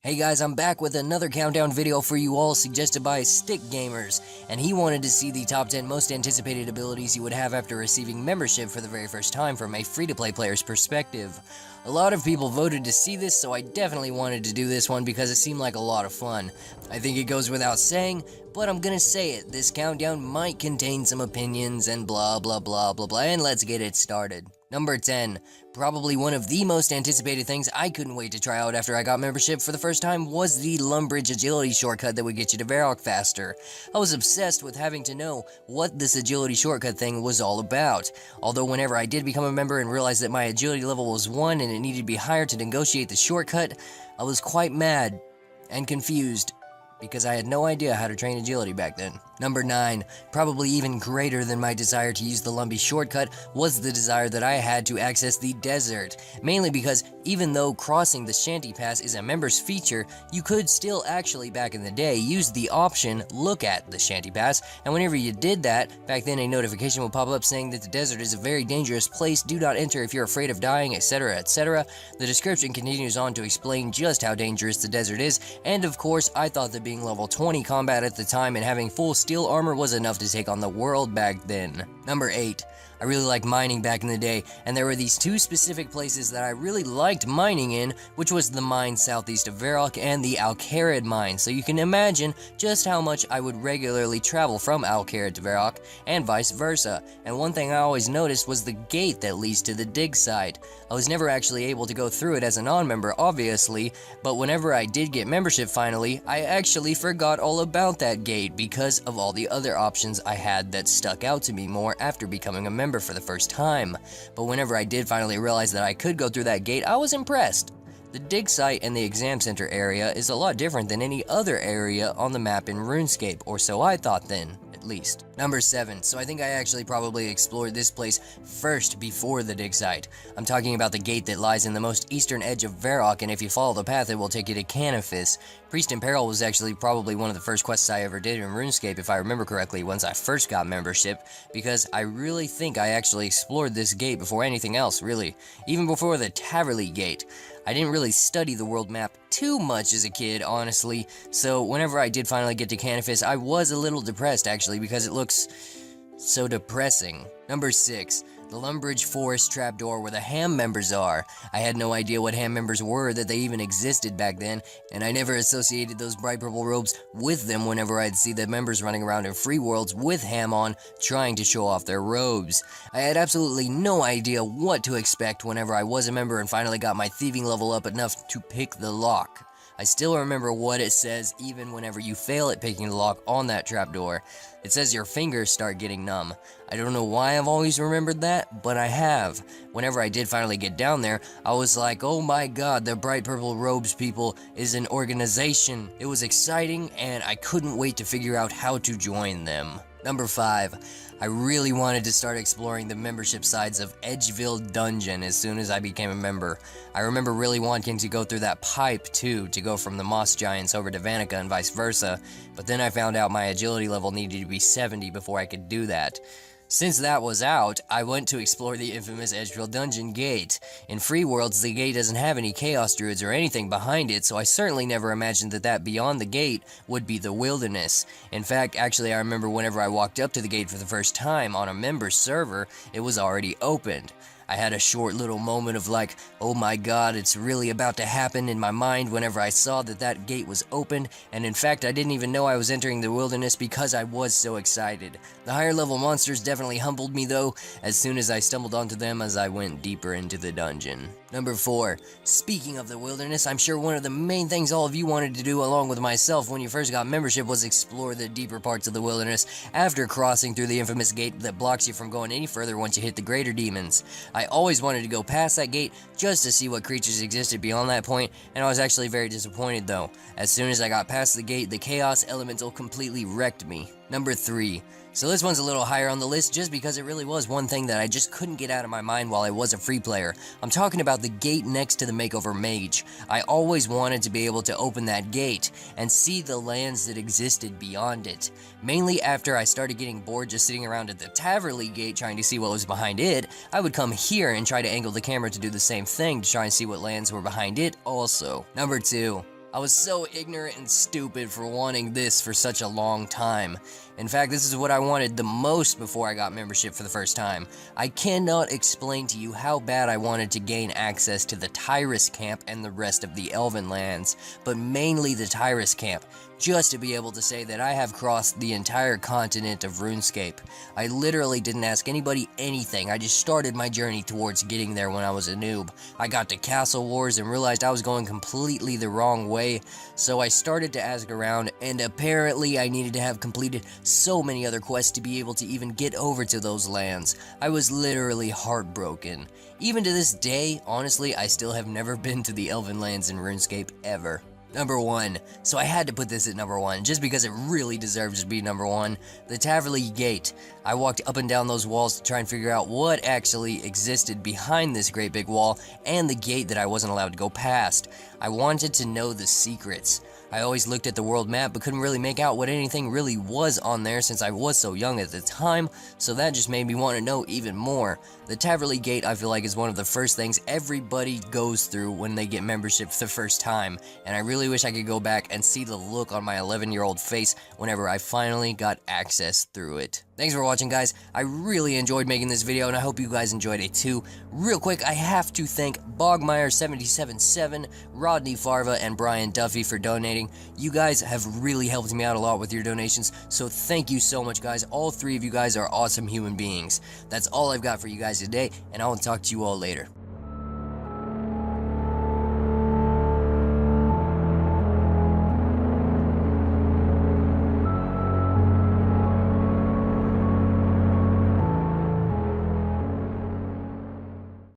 Hey guys, I'm back with another countdown video for you all suggested by Stick Gamers, and he wanted to see the top 10 most anticipated abilities you would have after receiving membership for the very first time from a free-to-play player's perspective. A lot of people voted to see this, so I definitely wanted to do this one because it seemed like a lot of fun. I think it goes without saying, but I'm gonna say it, this countdown might contain some opinions and blah blah blah blah blah, and let's get it started. Number 10. Probably one of the most anticipated things I couldn't wait to try out after I got membership for the first time was the Lumbridge agility shortcut that would get you to Varrock faster. I was obsessed with having to know what this agility shortcut thing was all about. Although whenever I did become a member and realized that my agility level was 1 and it needed to be higher to negotiate the shortcut, I was quite mad and confused because I had no idea how to train agility back then. Number 9, probably even greater than my desire to use the Lumbee shortcut, was the desire that I had to access the desert. Mainly because even though crossing the Shanty Pass is a member's feature, you could still actually back in the day use the option look at the Shanty Pass, and whenever you did that, back then a notification would pop up saying that the desert is a very dangerous place, do not enter if you're afraid of dying, etc, etc. The description continues on to explain just how dangerous the desert is, and of course I thought that being level 20 combat at the time and having full steel armor was enough to take on the world back then. Number 8. I really liked mining back in the day, and there were these two specific places that I really liked mining in, which was the mine southeast of Varrock and the Alcarid mine, so you can imagine just how much I would regularly travel from Alcarid to Varrock, and vice versa. And one thing I always noticed was the gate that leads to the dig site. I was never actually able to go through it as a non-member, obviously, but whenever I did get membership finally, I actually forgot all about that gate because of all the other options I had that stuck out to me more after becoming a member for the first time. But whenever I did finally realize that I could go through that gate, I was impressed. The dig site and the exam center area is a lot different than any other area on the map in RuneScape, or so I thought then, at least. Number 7, so I think I actually probably explored this place first before the dig site. I'm talking about the gate that lies in the most eastern edge of Varrock, and if you follow the path it will take you to Canifis. Priest in Peril was actually probably one of the first quests I ever did in RuneScape, if I remember correctly, once I first got membership, because I really think I actually explored this gate before anything else, really. Even before the Taverley gate. I didn't really study the world map too much as a kid, honestly, so whenever I did finally get to Canifis, I was a little depressed actually, because it looks so depressing. Number 6. The Lumbridge Forest trapdoor where the Ham members are. I had no idea what Ham members were, that they even existed back then, and I never associated those bright purple robes with them whenever I'd see the members running around in free worlds with Ham on, trying to show off their robes. I had absolutely no idea what to expect whenever I was a member and finally got my thieving level up enough to pick the lock. I still remember what it says even whenever you fail at picking the lock on that trapdoor. It says your fingers start getting numb. I don't know why I've always remembered that, but I have. Whenever I did finally get down there, I was like, oh my god, the Bright Purple Robes people is an organization. It was exciting, and I couldn't wait to figure out how to join them. Number 5. I really wanted to start exploring the membership sides of Edgeville Dungeon as soon as I became a member. I remember really wanting to go through that pipe too, to go from the Moss Giants over to Vanica and vice versa, but then I found out my agility level needed to be 70 before I could do that. Since that was out, I went to explore the infamous Edgeville Dungeon Gate. In Free Worlds, the gate doesn't have any Chaos Druids or anything behind it, so I certainly never imagined that beyond the gate would be the wilderness. In fact, actually I remember whenever I walked up to the gate for the first time on a member server, it was already opened. I had a short little moment of like, oh my god, it's really about to happen in my mind whenever I saw that gate was opened, and in fact I didn't even know I was entering the wilderness because I was so excited. The higher level monsters definitely humbled me though, as soon as I stumbled onto them as I went deeper into the dungeon. Number 4. Speaking of the wilderness, I'm sure one of the main things all of you wanted to do along with myself when you first got membership was explore the deeper parts of the wilderness after crossing through the infamous gate that blocks you from going any further once you hit the greater demons. I always wanted to go past that gate just to see what creatures existed beyond that point, and I was actually very disappointed though. As soon as I got past the gate, the Chaos Elemental completely wrecked me. Number 3. So this one's a little higher on the list just because it really was one thing that I just couldn't get out of my mind while I was a free player. I'm talking about the gate next to the Makeover Mage. I always wanted to be able to open that gate and see the lands that existed beyond it. Mainly after I started getting bored just sitting around at the Taverley gate trying to see what was behind it, I would come here and try to angle the camera to do the same thing to try and see what lands were behind it also. Number 2. I was so ignorant and stupid for wanting this for such a long time. In fact, this is what I wanted the most before I got membership for the first time. I cannot explain to you how bad I wanted to gain access to the Tyrus Camp and the rest of the Elven lands, but mainly the Tyrus Camp, just to be able to say that I have crossed the entire continent of RuneScape. I literally didn't ask anybody anything, I just started my journey towards getting there when I was a noob. I got to Castle Wars and realized I was going completely the wrong way, so I started to ask around, and apparently I needed to have completed so many other quests to be able to even get over to those lands. I was literally heartbroken. Even to this day, honestly, I still have never been to the Elven lands in RuneScape ever. Number 1. So I had to put this at number 1, just because it really deserves to be number 1. The Taverley Gate. I walked up and down those walls to try and figure out what actually existed behind this great big wall, and the gate that I wasn't allowed to go past. I wanted to know the secrets. I always looked at the world map, but couldn't really make out what anything really was on there since I was so young at the time, so that just made me want to know even more. The Taverley Gate, I feel like, is one of the first things everybody goes through when they get membership for the first time, and I really wish I could go back and see the look on my 11-year-old face whenever I finally got access through it. Thanks for watching, guys. I really enjoyed making this video, and I hope you guys enjoyed it too. Real quick, I have to thank Bogmeyer777, Rodney Farva, and Brian Duffy for donating. You guys have really helped me out a lot with your donations, so thank you so much, guys. All three of you guys are awesome human beings. That's all I've got for you guys today, and I will talk to you all later.